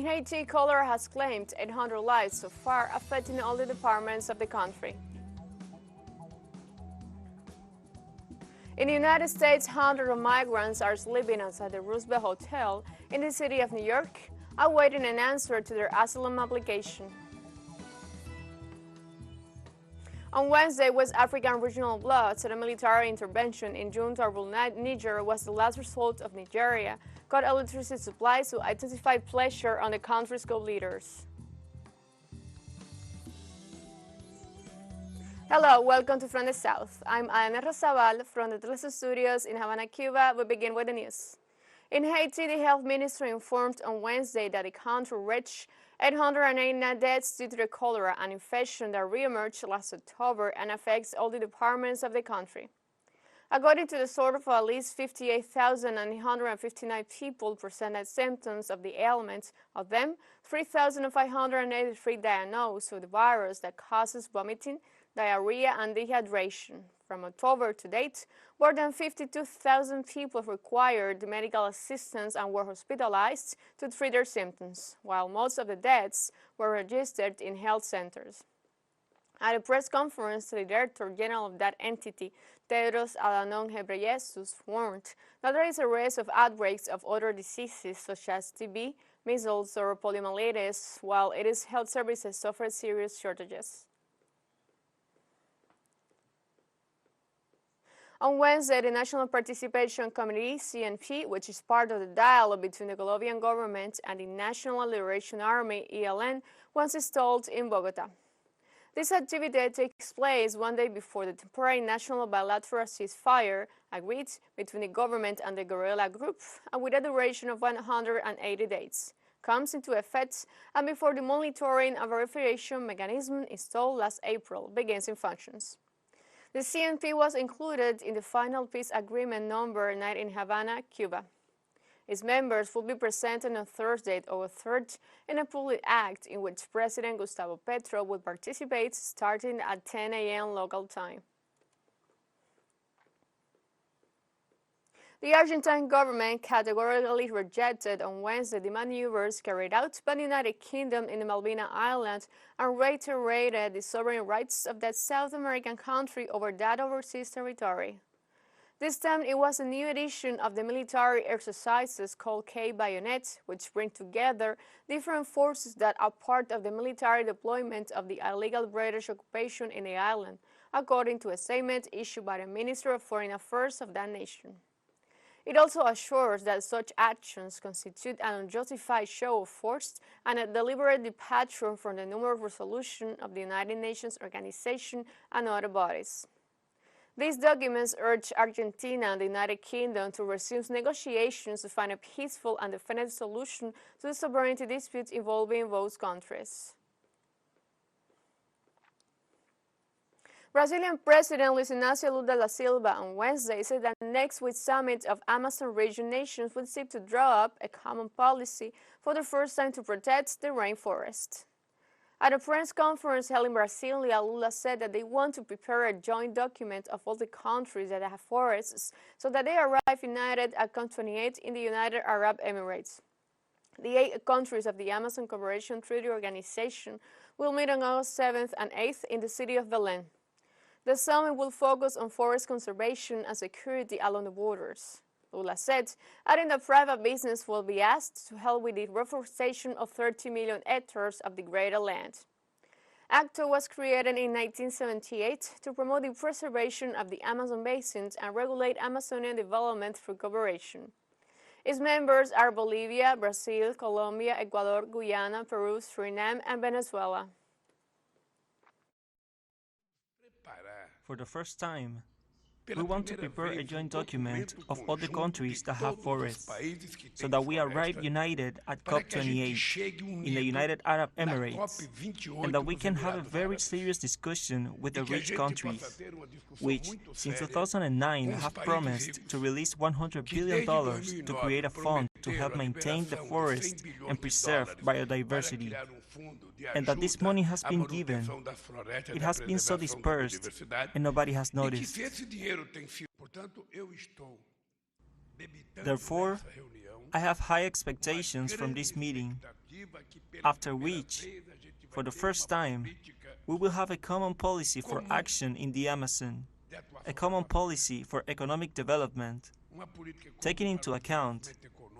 In Haiti, cholera has claimed 800 lives so far, affecting all the departments of the country. In the United States, hundreds of migrants are sleeping outside the Roosevelt Hotel in the city of New York, awaiting an answer to their asylum application. On Wednesday, West African regional bloc said a military intervention in junta-ruled Niger was the last result of Nigeria cut electricity supplies to intensify pressure on the country's co-leaders. Hello, welcome to From the South. I'm Ana Rosabal from the teleSUR studios in Havana, Cuba. We begin with the news. In Haiti, the health ministry informed on Wednesday that the country reached 889 deaths due to the cholera, an infection that re-emerged last October and affects all the departments of the country. According to the source, of at least 58,959 people presented symptoms of the ailment. Of them, 3,583 diagnosed with the virus that causes vomiting, diarrhea, and dehydration. From October to date, more than 52,000 people required medical assistance and were hospitalized to treat their symptoms, while most of the deaths were registered in health centers. At a press conference, the Director General of that entity, Tedros Adhanom Ghebreyesus, warned that there is a risk of outbreaks of other diseases such as TB, measles, or poliomyelitis, while its health services suffer serious shortages. On Wednesday, the National Participation Committee, CNP, which is part of the dialogue between the Colombian government and the National Liberation Army, ELN, was installed in Bogota. This activity takes place one day before the temporary national bilateral ceasefire agreed between the government and the guerrilla group, and with a duration of 180 days, comes into effect, and before the monitoring and verification mechanism installed last April begins in functions. The CNP was included in the final peace agreement number 9 in Havana, Cuba. Its members will be presented on Thursday, August 3rd, in a public act in which President Gustavo Petro will participate starting at 10 a.m. local time. The Argentine government categorically rejected on Wednesday the maneuvers carried out by the United Kingdom in the Malvinas Islands and reiterated the sovereign rights of that South American country over that overseas territory. This time it was a new edition of the military exercises called Cape Bayonet, which bring together different forces that are part of the military deployment of the illegal British occupation in the island, according to a statement issued by the Minister of Foreign Affairs of that nation. It also assures that such actions constitute an unjustified show of force and a deliberate departure from the numerous resolutions of the United Nations Organization and other bodies. These documents urge Argentina and the United Kingdom to resume negotiations to find a peaceful and definitive solution to the sovereignty disputes involving both countries. Brazilian President Luiz Inácio Lula da Silva on Wednesday said that next week's summit of Amazon region nations would seek to draw up a common policy for the first time to protect the rainforest. At a press conference held in Brasilia, Lula said that they want to prepare a joint document of all the countries that have forests so that they arrive united at COP28 in the United Arab Emirates. The 8 countries of the Amazon Cooperation Treaty Organization will meet on August 7th and 8th in the city of Belém. The summit will focus on forest conservation and security along the borders. Lula said, adding that private business will be asked to help with the reforestation of 30 million hectares of the greater land. ACTO was created in 1978 to promote the preservation of the Amazon basins and regulate Amazonian development through cooperation. Its members are Bolivia, Brazil, Colombia, Ecuador, Guyana, Peru, Suriname, and Venezuela. For the first time, we want to prepare a joint document of all the countries that have forests, so that we arrive united at COP28 in the United Arab Emirates, and that we can have a very serious discussion with the rich countries, which, since 2009, have promised to release $100 billion to create a fund to help maintain the forest and preserve biodiversity. And that this money has been given, it has been so dispersed, and nobody has noticed. Therefore, I have high expectations from this meeting, after which, for the first time, we will have a common policy for action in the Amazon, a common policy for economic development, taking into account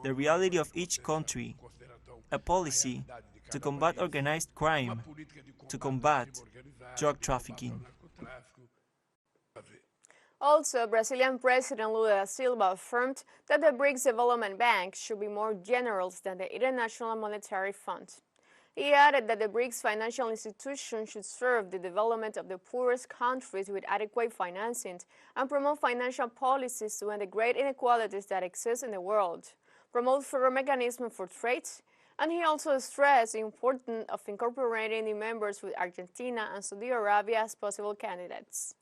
the reality of each country, a policy to combat organized crime, to combat drug trafficking. Also, Brazilian President Lula da Silva affirmed that the BRICS Development Bank should be more generous than the International Monetary Fund. He added that the BRICS financial institution should serve the development of the poorest countries with adequate financing and promote financial policies to end the great inequalities that exist in the world, promote further mechanisms for trade, and he also stressed the importance of incorporating new members with Argentina and Saudi Arabia as possible candidates.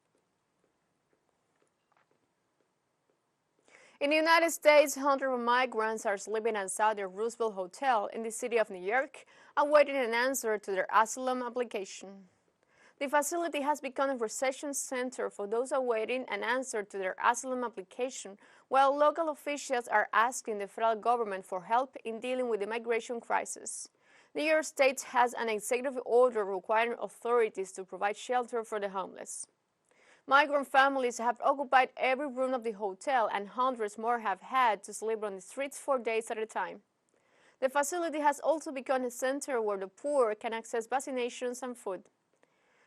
In the United States, hundreds of migrants are sleeping outside the Roosevelt Hotel in the city of New York, awaiting an answer to their asylum application. The facility has become a reception center for those awaiting an answer to their asylum application, while local officials are asking the federal government for help in dealing with the migration crisis. New York State has an executive order requiring authorities to provide shelter for the homeless. Migrant families have occupied every room of the hotel, and hundreds more have had to sleep on the streets for days at a time. The facility has also become a center where the poor can access vaccinations and food.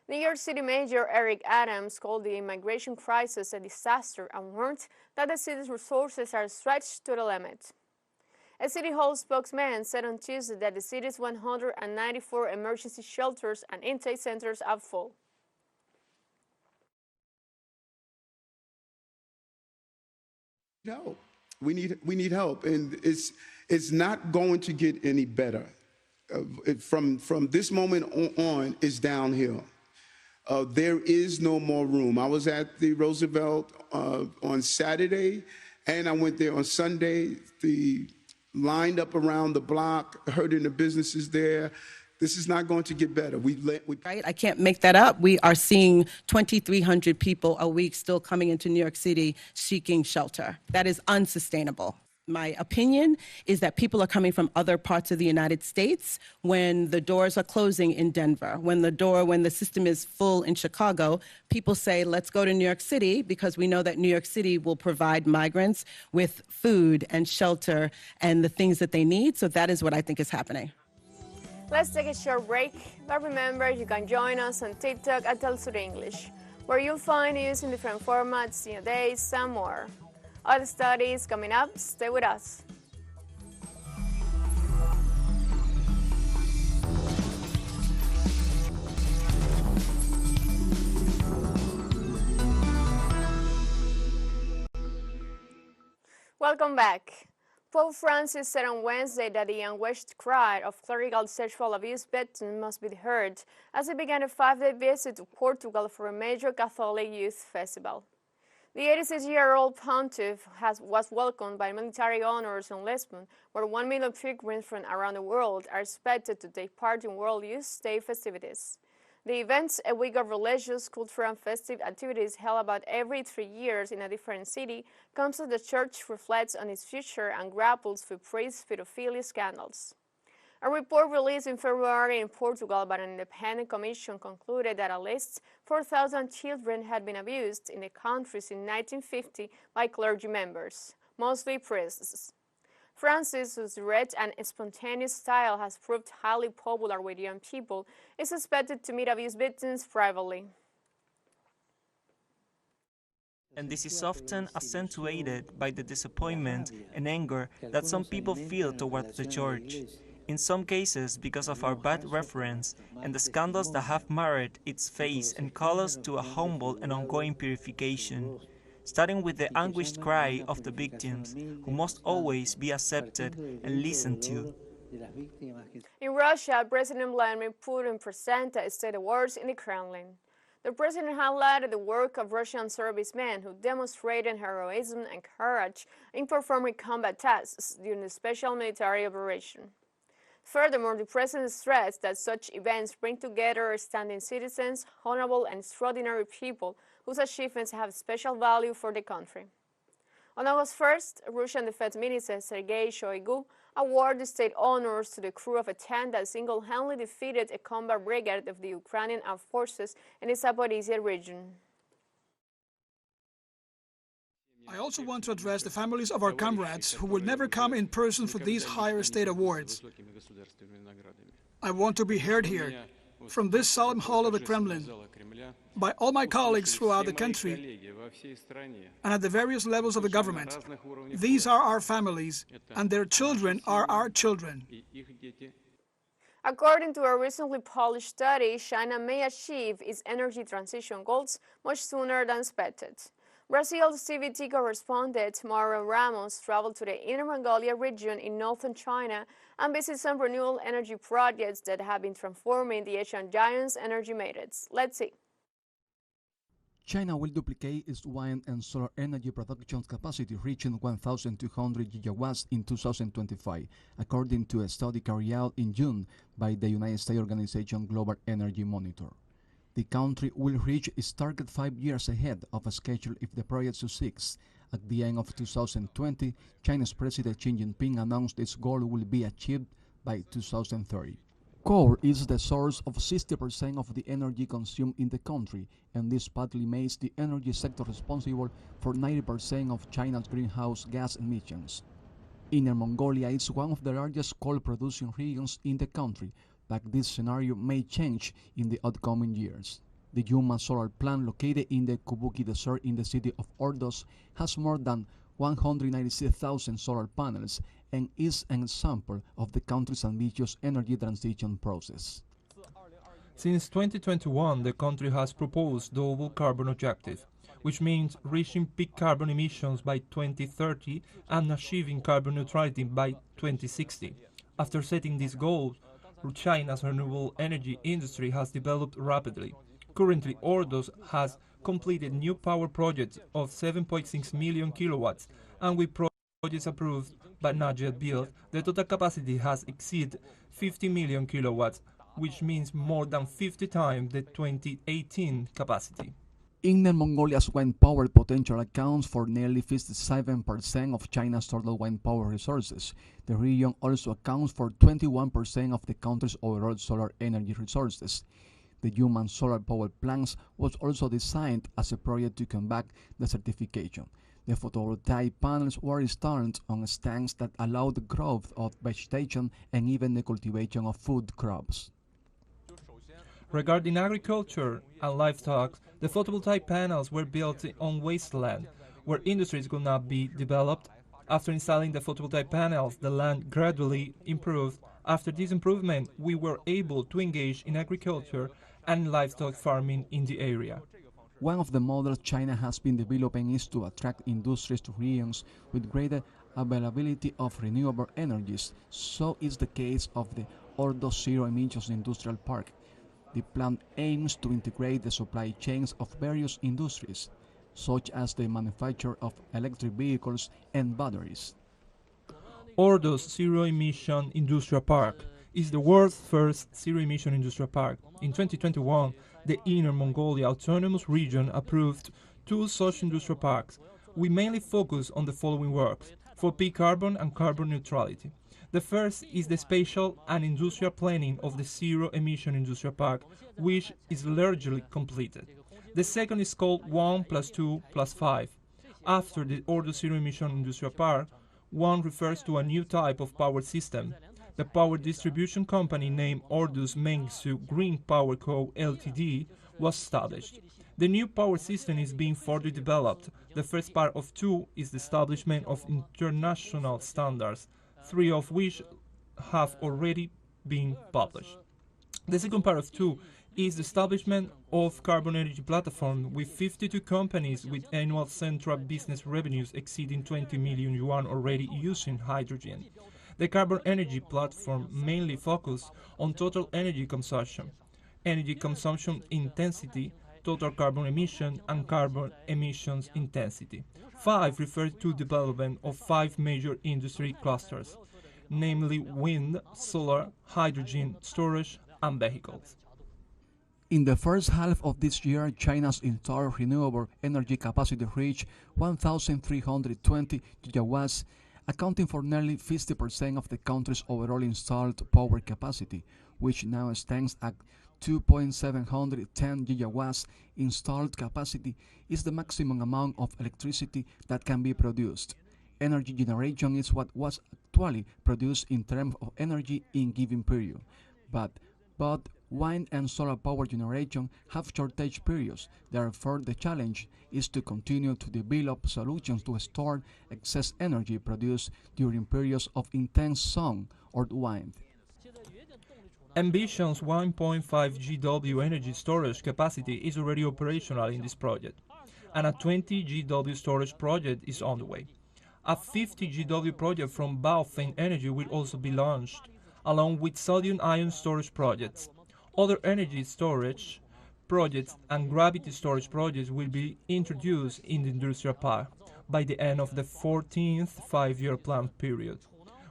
New York City Mayor Eric Adams called the immigration crisis a disaster and warned that the city's resources are stretched to the limit. A City Hall spokesman said on Tuesday that the city's 194 emergency shelters and intake centers are full. Help. We need help, and it's not going to get any better. From this moment on, it's downhill. There is no more room. I was at the Roosevelt on Saturday, and I went there on Sunday. Lined up around the block, hurting the businesses there. This is not going to get better. Right? I can't make that up. We are seeing 2,300 people a week still coming into New York City seeking shelter. That is unsustainable. My opinion is that people are coming from other parts of the United States when the doors are closing in Denver, when the system is full in Chicago. People say, let's go to New York City because we know that New York City will provide migrants with food and shelter and the things that they need. So that is what I think is happening. Let's take a short break, but remember you can join us on TikTok at teleSUR English, where you'll find news in different formats, new days, and more. Other studies coming up, stay with us. Welcome back. Pope Francis said on Wednesday that the anguished cry of clerical sexual abuse victims must be heard as he began a 5-day visit to Portugal for a major Catholic youth festival. The 86-year-old pontiff was welcomed by military honors in Lisbon, where 1 million pilgrims from around the world are expected to take part in World Youth Day festivities. The event, a week of religious, cultural, and festive activities held about every 3 years in a different city, comes as the Church reflects on its future and grapples with priest pedophilia scandals. A report released in February in Portugal by an independent commission concluded that at least 4,000 children had been abused in the country since 1950 by clergy members, mostly priests. Francis, whose direct and spontaneous style has proved highly popular with young people, is expected to meet abuse victims privately. And this is often accentuated by the disappointment and anger that some people feel towards the Church, in some cases because of our bad reference and the scandals that have marred its face and call us to a humble and ongoing purification, starting with the anguished cry of the victims, who must always be accepted and listened to. In Russia, President Vladimir Putin presented state awards in the Kremlin. The president highlighted the work of Russian servicemen who demonstrated heroism and courage in performing combat tasks during the special military operation. Furthermore, the president stressed that such events bring together standing citizens, honorable and extraordinary people whose achievements have special value for the country. On August 1st, Russian Defense Minister Sergei Shoigu awarded state honors to the crew of a tank that single-handedly defeated a combat brigade of the Ukrainian armed forces in the Zaporizhia region. I also want to address the families of our comrades who will never come in person for these higher state awards. I want to be heard here, from this solemn hall of the Kremlin, by all my colleagues throughout the country and at the various levels of the government. These are our families, and their children are our children. According to a recently published study, China may achieve its energy transition goals much sooner than expected. Brazil's CVT correspondent Mauro Ramos traveled to the Inner Mongolia region in northern China and visited some renewable energy projects that have been transforming the Asian giant's energy matrix. Let's see. China will duplicate its wind and solar energy production capacity, reaching 1,200 gigawatts in 2025, according to a study carried out in June by the United States organization Global Energy Monitor. The country will reach its target 5 years ahead of schedule if the project succeeds. At the end of 2020, China's President Xi Jinping announced its goal will be achieved by 2030. Coal is the source of 60% of the energy consumed in the country, and this partly makes the energy sector responsible for 90% of China's greenhouse gas emissions. Inner Mongolia is one of the largest coal-producing regions in the country, but this scenario may change in the upcoming years. The Yuma solar plant, located in the Kubuki Desert in the city of Ordos, has more than 196,000 solar panels and is an example of the country's ambitious energy transition process. Since 2021, the country has proposed double carbon objective, which means reaching peak carbon emissions by 2030 and achieving carbon neutrality by 2060. After setting these goals, China's renewable energy industry has developed rapidly. Currently, Ordos has completed new power projects of 7.6 million kilowatts, and with projects approved but not yet built, the total capacity has exceeded 50 million kilowatts, which means more than 50 times the 2018 capacity. Inner Mongolia's wind power potential accounts for nearly 57% of China's total wind power resources. The region also accounts for 21% of the country's overall solar energy resources. The Yuma solar power plant was also designed as a project to combat desertification. The photovoltaic panels were installed on stands that allowed the growth of vegetation and even the cultivation of food crops. Regarding agriculture and livestock, the photovoltaic panels were built on wasteland, where industries could not be developed. After installing the photovoltaic panels, the land gradually improved. After this improvement, we were able to engage in agriculture and livestock farming in the area. One of the models China has been developing is to attract industries to regions with greater availability of renewable energies. So is the case of the Ordos Zero Emissions Industrial Park. The plant aims to integrate the supply chains of various industries, such as the manufacture of electric vehicles and batteries. Ordos Zero Emission Industrial Park is the world's first zero-emission industrial park. In 2021, the Inner Mongolia Autonomous Region approved 2 such industrial parks. We mainly focus on the following works: for peak carbon and carbon neutrality. The first is the spatial and industrial planning of the zero-emission industrial park, which is largely completed. The second is called 1+2+5. After the Ordos Zero-Emission Industrial Park, 1 refers to a new type of power system. The power distribution company named Ordos Mengsu Green Power Co. Ltd. was established. The new power system is being further developed. The first part of 2 is the establishment of international standards, 3 of which have already been published. The second part of 2 is the establishment of carbon energy platform with 52 companies with annual central business revenues exceeding 20 million yuan already using hydrogen. The carbon energy platform mainly focuses on total energy consumption intensity, total carbon emission, and carbon emissions intensity. 5 refers to development of 5 major industry clusters, namely wind, solar, hydrogen storage, and vehicles. In the first half of this year, China's installed renewable energy capacity reached 1,320 gigawatts, accounting for nearly 50% of the country's overall installed power capacity, which now stands at 2,710 gigawatts. Installed capacity is the maximum amount of electricity that can be produced. Energy generation is what was actually produced in terms of energy in given period, but both wind and solar power generation have shortage periods. Therefore, the challenge is to continue to develop solutions to store excess energy produced during periods of intense sun or wind. Ambition's 1.5 GW energy storage capacity is already operational in this project, and a 20 GW storage project is on the way. A 50 GW project from Baofeng Energy will also be launched, along with sodium-ion storage projects. Other energy storage projects and gravity storage projects will be introduced in the industrial park by the end of the 14th five-year plan period.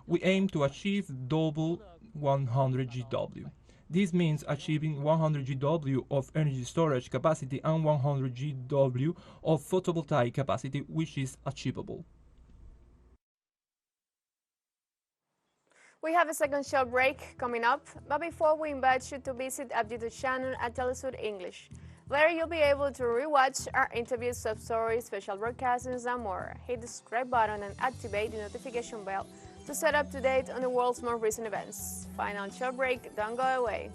We aim to achieve double 100 GW. This means achieving 100 GW of energy storage capacity and 100 GW of photovoltaic capacity, which is achievable. We have a second short break coming up, but before we invite you to visit our YouTube channel at teleSUR English. There you'll be able to rewatch our interviews, sub-stories, special broadcastings, and more. Hit the subscribe button and activate the notification bell to stay up to date on the world's most recent events. Final short break, don't go away.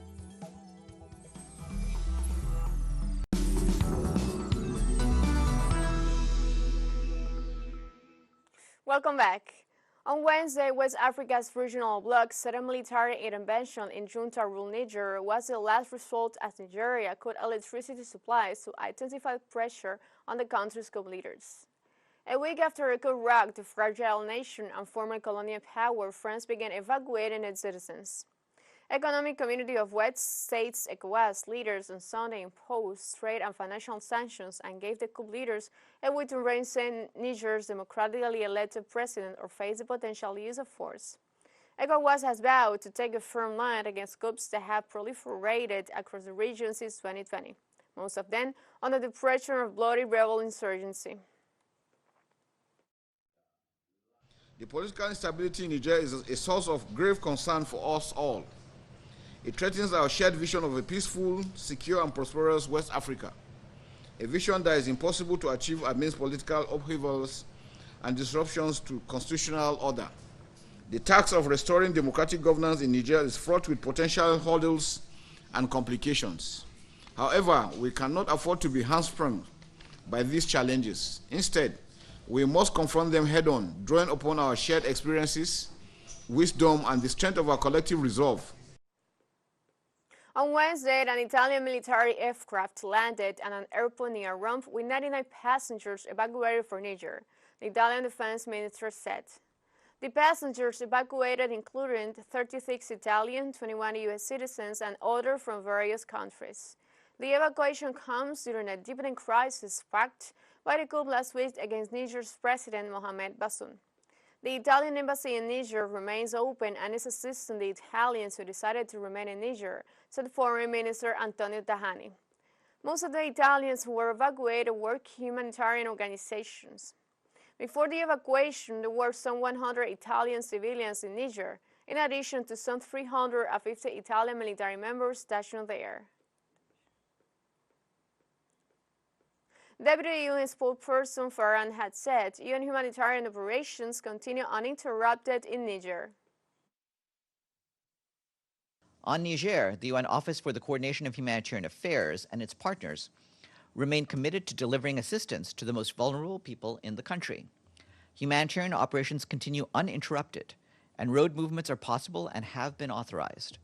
Welcome back. On Wednesday, West Africa's regional bloc said a military intervention in junta-ruled Niger was the last resort as Nigeria cut electricity supplies to intensify pressure on the country's coup leaders. A week after a coup rocked the fragile nation and former colonial power, France began evacuating its citizens. Economic Community of West States ECOWAS leaders on Sunday imposed trade and financial sanctions and gave the coup leaders a way to reinstate Niger's democratically elected president or face the potential use of force. ECOWAS has vowed to take a firm line against coups that have proliferated across the region since 2020, most of them under the pressure of bloody rebel insurgency. The political instability in Niger is a source of grave concern for us all. It threatens our shared vision of a peaceful, secure, and prosperous West Africa, a vision that is impossible to achieve amidst political upheavals and disruptions to constitutional order. The task of restoring democratic governance in Niger is fraught with potential hurdles and complications. However, we cannot afford to be hamstrung by these challenges. Instead, we must confront them head-on, drawing upon our shared experiences, wisdom, and the strength of our collective resolve. On Wednesday, an Italian military aircraft landed at an airport near Rome with 99 passengers evacuated for Niger, the Italian defense minister said. The passengers evacuated included 36 Italian, 21 U.S. citizens, and others from various countries. The evacuation comes during a deepening crisis sparked by the coup last week against Niger's President Mohamed Bazoum. The Italian embassy in Niger remains open and is assisting the Italians who decided to remain in Niger, said Foreign Minister Antonio Tajani. Most of the Italians who were evacuated work humanitarian organizations. Before the evacuation, there were some 100 Italian civilians in Niger, in addition to some 350 Italian military members stationed there. Deputy UN spokesperson Farhan had said UN humanitarian operations continue uninterrupted in Niger. On Niger, the UN Office for the Coordination of Humanitarian Affairs and its partners remain committed to delivering assistance to the most vulnerable people in the country. Humanitarian operations continue uninterrupted, and road movements are possible and have been authorized.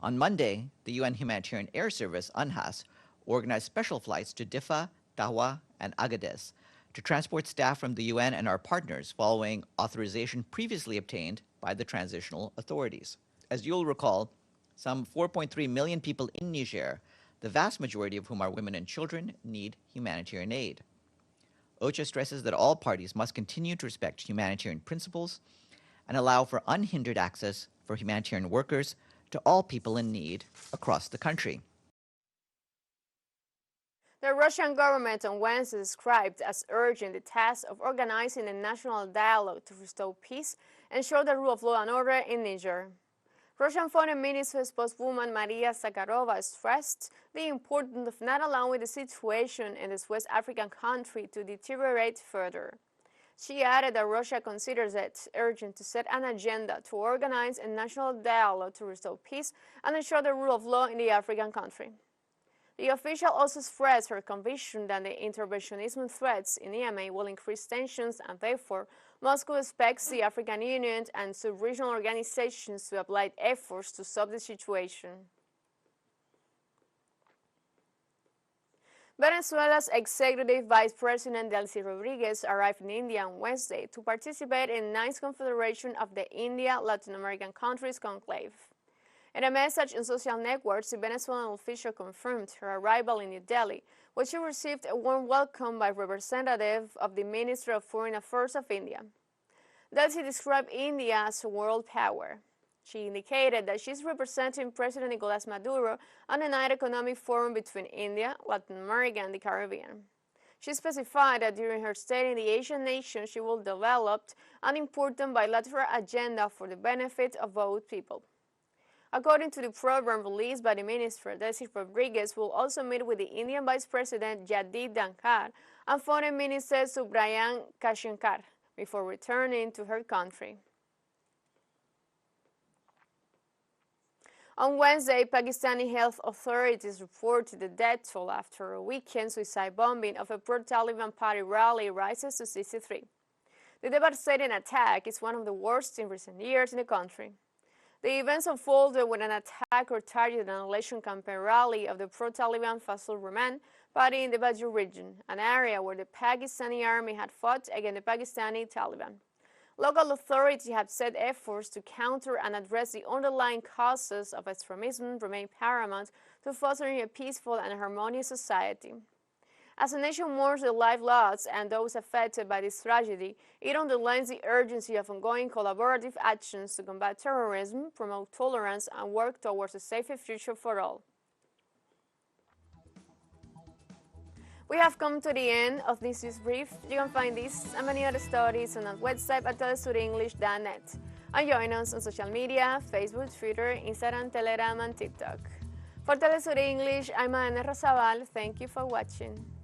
On Monday, the UN Humanitarian Air Service, UNHAS, organized special flights to Diffa, Tawa, and Agadez to transport staff from the UN and our partners following authorization previously obtained by the transitional authorities. As you'll recall, some 4.3 million people in Niger, the vast majority of whom are women and children, need humanitarian aid. OCHA stresses that all parties must continue to respect humanitarian principles and allow for unhindered access for humanitarian workers to all people in need across the country. The Russian government on Wednesday described as urgent the task of organizing a national dialogue to restore peace and ensure the rule of law and order in Niger. Russian Foreign Ministry spokeswoman Maria Zakharova stressed the importance of not allowing the situation in this West African country to deteriorate further. She added that Russia considers it urgent to set an agenda to organize a national dialogue to restore peace and ensure the rule of law in the African country. The official also expressed her conviction that the interventionism threats in Yemen will increase tensions, and therefore Moscow expects the African Union and sub-regional organizations to apply efforts to solve the situation. Venezuela's Executive Vice President Delcy Rodriguez arrived in India on Wednesday to participate in the 9th Confederation of the India-Latin American Countries Conclave. In a message on social networks, the Venezuelan official confirmed her arrival in New Delhi, where she received a warm welcome by representatives of the Ministry of Foreign Affairs of India. Delcy described India as a world power. She indicated that she is representing President Nicolas Maduro on a 9th Economic Forum between India, Latin America, and the Caribbean. She specified that during her stay in the Asian nation, she will develop an important bilateral agenda for the benefit of both people. According to the program released by the minister, Delcy Rodriguez will also meet with the Indian Vice President Jagdeep Dhankhar and Foreign Minister Subrahman Jaishankar before returning to her country. On Wednesday, Pakistani health authorities reported the death toll after a weekend suicide bombing of a pro-Taliban party rally rises to 63. The devastating attack is one of the worst in recent years in the country. The events unfolded when an attacker targeted an election campaign rally of the pro-Taliban Fazlur Rahman party in the Bajur region, an area where the Pakistani army had fought against the Pakistani Taliban. Local authorities have said efforts to counter and address the underlying causes of extremism remain paramount to fostering a peaceful and harmonious society. As the nation mourns the lives lost and those affected by this tragedy, it underlines the urgency of ongoing collaborative actions to combat terrorism, promote tolerance, and work towards a safer future for all. We have come to the end of this news brief. You can find this and many other stories on our website at telesurenglish.net. And join us on social media, Facebook, Twitter, Instagram, Telegram, and TikTok. For Telesur English, I'm Ana Rosabal. Thank you for watching.